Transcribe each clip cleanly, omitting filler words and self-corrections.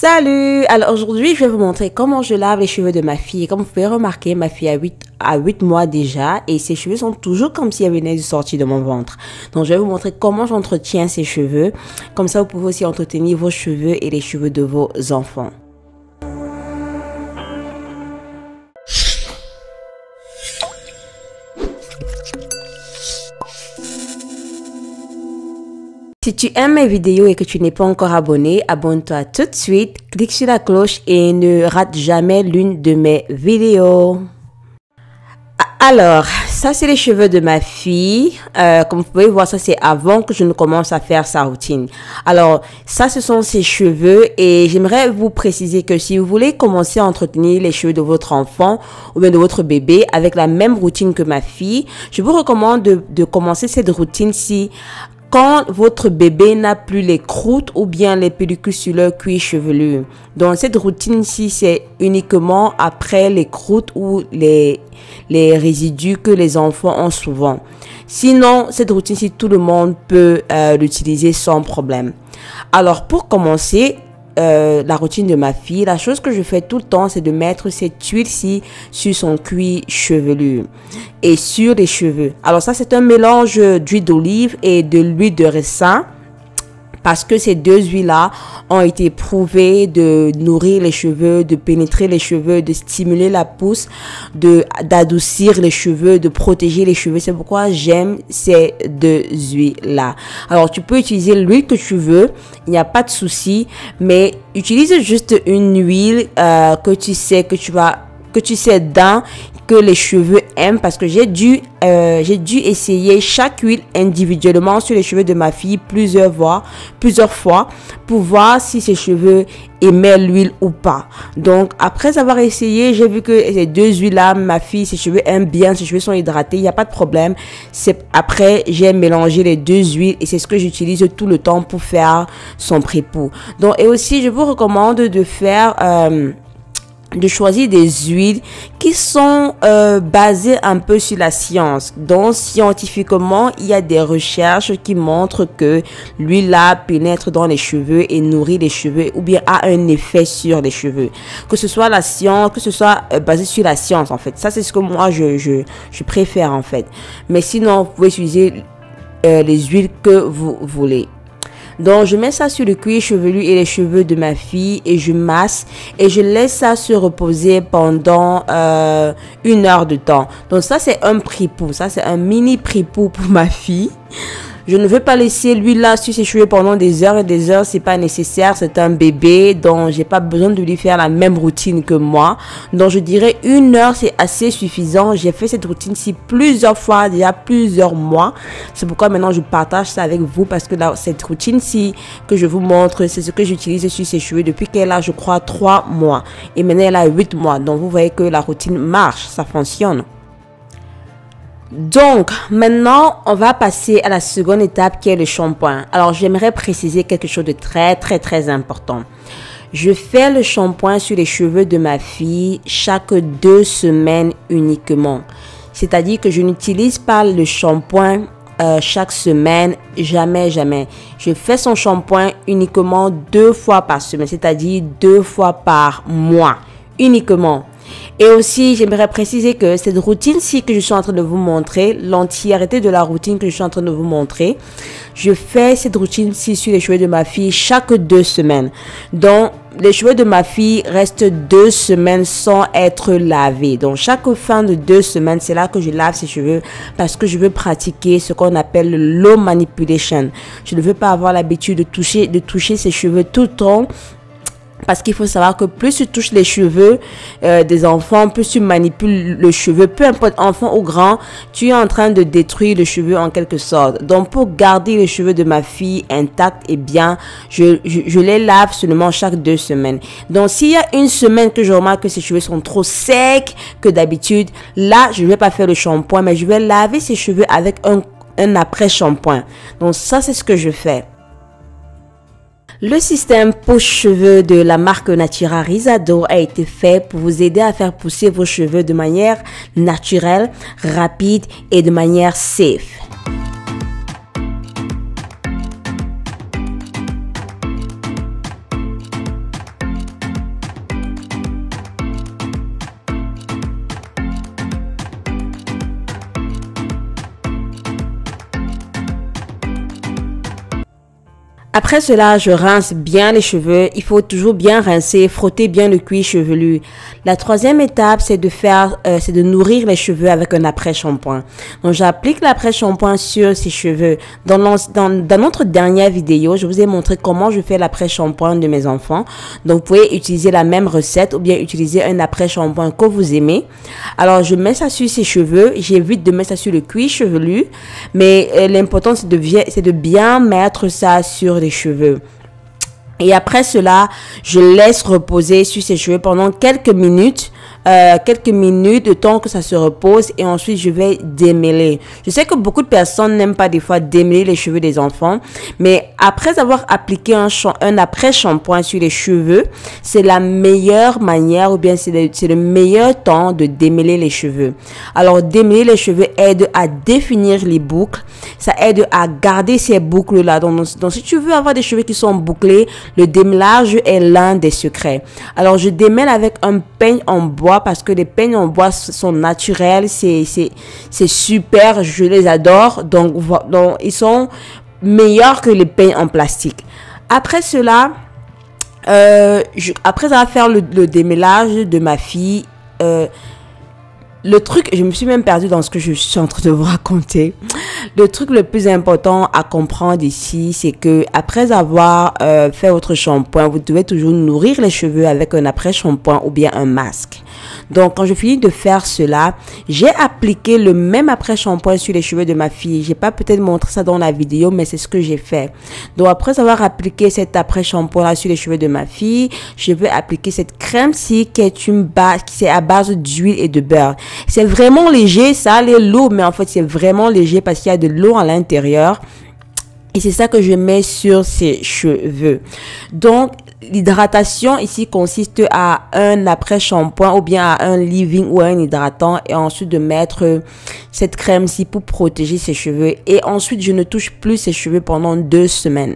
Salut! Alors aujourd'hui, je vais vous montrer comment je lave les cheveux de ma fille. Comme vous pouvez remarquer, ma fille a 8 mois déjà et ses cheveux sont toujours comme si elle venait de sortir de mon ventre. Donc je vais vous montrer comment j'entretiens ses cheveux. Comme ça, vous pouvez aussi entretenir vos cheveux et les cheveux de vos enfants. Si tu aimes mes vidéos et que tu n'es pas encore abonné, abonne-toi tout de suite, clique sur la cloche et ne rate jamais l'une de mes vidéos. Alors, ça c'est les cheveux de ma fille. Comme vous pouvez voir, ça c'est avant que je ne commence à faire sa routine. Alors, ça ce sont ses cheveux et j'aimerais vous préciser que si vous voulez commencer à entretenir les cheveux de votre enfant ou bien de votre bébé avec la même routine que ma fille, je vous recommande de commencer cette routine-ci quand votre bébé n'a plus les croûtes ou bien les pellicules sur leur cuir chevelu. Donc cette routine-ci, c'est uniquement après les croûtes ou les résidus que les enfants ont souvent. Sinon, cette routine-ci, tout le monde peut l'utiliser sans problème. Alors pour commencer, la routine de ma fille, la chose que je fais tout le temps, c'est de mettre cette huile-ci sur son cuir chevelu et sur les cheveux. Alors ça, c'est un mélange d'huile d'olive et de l'huile de ricin, parce que ces deux huiles-là ont été prouvées de nourrir les cheveux, de pénétrer les cheveux, de stimuler la pousse, d'adoucir les cheveux, de protéger les cheveux. C'est pourquoi j'aime ces deux huiles-là. Alors, tu peux utiliser l'huile que tu veux, il n'y a pas de souci, mais utilise juste une huile que tu sais que les cheveux aiment, parce que j'ai dû essayer chaque huile individuellement sur les cheveux de ma fille plusieurs fois pour voir si ses cheveux aimaient l'huile ou pas. Donc après avoir essayé, j'ai vu que ces deux huiles là, ma fille, ses cheveux aiment bien, ses cheveux sont hydratés, il n'y a pas de problème. Après j'ai mélangé les deux huiles et c'est ce que j'utilise tout le temps pour faire son pré-pou. Donc et aussi je vous recommande de choisir des huiles qui sont basées un peu sur la science. Donc scientifiquement, il y a des recherches qui montrent que l'huile là pénètre dans les cheveux et nourrit les cheveux ou bien a un effet sur les cheveux. Que ce soit la science, que ce soit basé sur la science en fait. Ça c'est ce que moi je préfère en fait. Mais sinon, vous pouvez utiliser les huiles que vous voulez. Donc, je mets ça sur le cuir chevelu et les cheveux de ma fille et je masse et je laisse ça se reposer pendant 1 heure de temps. Donc, ça, c'est un pré-pou. Ça, c'est un mini pré-pou pour ma fille. Je ne veux pas laisser l'huile là sur ses cheveux pendant des heures et des heures. C'est pas nécessaire. C'est un bébé. Donc, j'ai pas besoin de lui faire la même routine que moi. Donc, je dirais 1 heure, c'est assez suffisant. J'ai fait cette routine-ci plusieurs fois, déjà plusieurs mois. C'est pourquoi maintenant je partage ça avec vous, parce que là, cette routine-ci que je vous montre, c'est ce que j'utilise sur ses cheveux depuis qu'elle a, je crois, 3 mois. Et maintenant, elle a 8 mois. Donc, vous voyez que la routine marche. Ça fonctionne. Donc, maintenant, on va passer à la seconde étape qui est le shampoing. Alors, j'aimerais préciser quelque chose de très important. Je fais le shampoing sur les cheveux de ma fille chaque 2 semaines uniquement. C'est-à-dire que je n'utilise pas le shampoing chaque semaine, jamais. Je fais son shampoing uniquement 2 fois par semaine, c'est-à-dire 2 fois par mois uniquement. Et aussi, j'aimerais préciser que cette routine-ci que je suis en train de vous montrer, l'entièreté de la routine que je suis en train de vous montrer, je fais cette routine-ci sur les cheveux de ma fille chaque 2 semaines. Donc, les cheveux de ma fille restent 2 semaines sans être lavés. Donc, chaque fin de 2 semaines, c'est là que je lave ses cheveux parce que je veux pratiquer ce qu'on appelle le low manipulation. Je ne veux pas avoir l'habitude de toucher ses cheveux tout le temps. Parce qu'il faut savoir que plus tu touches les cheveux des enfants, plus tu manipules le cheveu, peu importe enfant ou grand, tu es en train de détruire le cheveu en quelque sorte. Donc pour garder les cheveux de ma fille intacts et bien, je les lave seulement chaque 2 semaines. Donc s'il y a 1 semaine que je remarque que ses cheveux sont trop secs que d'habitude, là je ne vais pas faire le shampoing, mais je vais laver ses cheveux avec un après-shampoing. Donc ça c'est ce que je fais. Le système pousse-cheveux de la marque Natura Rizado a été fait pour vous aider à faire pousser vos cheveux de manière naturelle, rapide et de manière safe. Après cela, je rince bien les cheveux. Il faut toujours bien rincer, frotter bien le cuir chevelu. La troisième étape, c'est de nourrir les cheveux avec un après-shampoing. Donc, j'applique l'après-shampoing sur ces cheveux. Dans notre dernière vidéo, je vous ai montré comment je fais l'après-shampoing de mes enfants. Donc, vous pouvez utiliser la même recette ou bien utiliser un après-shampoing que vous aimez. Alors, je mets ça sur ces cheveux. J'évite de mettre ça sur le cuir chevelu. Mais l'important, c'est de bien mettre ça sur les cheveux. Et après cela, je laisse reposer sur ses cheveux pendant quelques minutes, de temps que ça se repose, et ensuite je vais démêler. Je sais que beaucoup de personnes n'aiment pas des fois démêler les cheveux des enfants, mais après avoir appliqué un après-shampoing sur les cheveux, c'est la meilleure manière, ou bien c'est le meilleur temps de démêler les cheveux. Alors démêler les cheveux aide à définir les boucles, ça aide à garder ces boucles là. Donc si tu veux avoir des cheveux qui sont bouclés, le démêlage est l'un des secrets. Alors je démêle avec un peigne en bois, parce que les peignes en bois sont naturels, c'est super, je les adore. Donc ils sont meilleurs que les peignes en plastique. Après cela, après avoir fait le démêlage de ma fille, le truc, je me suis même perdue dans ce que je suis en train de vous raconter. Le truc le plus important à comprendre ici, c'est que après avoir fait votre shampoing, vous devez toujours nourrir les cheveux avec un après-shampoing ou bien un masque. Donc, quand je finis de faire cela, j'ai appliqué le même après-shampoing sur les cheveux de ma fille. J'ai pas peut-être montré ça dans la vidéo, mais c'est ce que j'ai fait. Donc, après avoir appliqué cet après-shampoing sur les cheveux de ma fille, je vais appliquer cette crème-ci qui est à base d'huile et de beurre. C'est vraiment léger, ça a l'air lourd, mais en fait, c'est vraiment léger parce qu'il y a de l'eau à l'intérieur. Et c'est ça que je mets sur ses cheveux. Donc, l'hydratation ici consiste à un après-shampoing ou bien à un leave-in ou à un hydratant, et ensuite de mettre cette crème-ci pour protéger ses cheveux. Et ensuite, je ne touche plus ses cheveux pendant 2 semaines.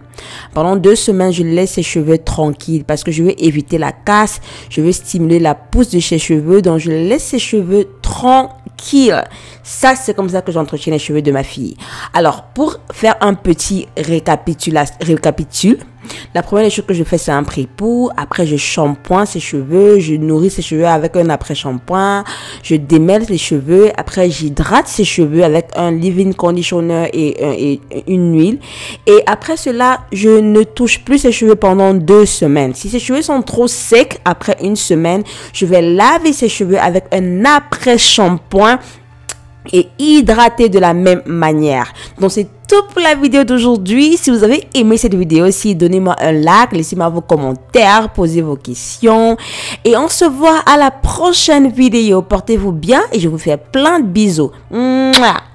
Pendant 2 semaines, je laisse ses cheveux tranquilles parce que je veux éviter la casse. Je veux stimuler la pousse de ses cheveux. Donc, je laisse ses cheveux tranquilles. Ça, c'est comme ça que j'entretiens les cheveux de ma fille. Alors, pour faire un petit récapitule, la première des choses que je fais, c'est un pré-pou. Après, je shampoing ses cheveux. Je nourris ses cheveux avec un après-shampoing. Je démêle les cheveux. Après, j'hydrate ses cheveux avec un leave-in conditioner et une huile. Et après cela, je ne touche plus ses cheveux pendant 2 semaines. Si ses cheveux sont trop secs, après 1 semaine, je vais laver ses cheveux avec un après-shampoing et hydrater de la même manière. Donc c'est tout pour la vidéo d'aujourd'hui. Si vous avez aimé cette vidéo aussi, donnez-moi un like, laissez-moi vos commentaires, posez vos questions, et on se voit à la prochaine vidéo. Portez-vous bien et je vous fais plein de bisous. Mouah.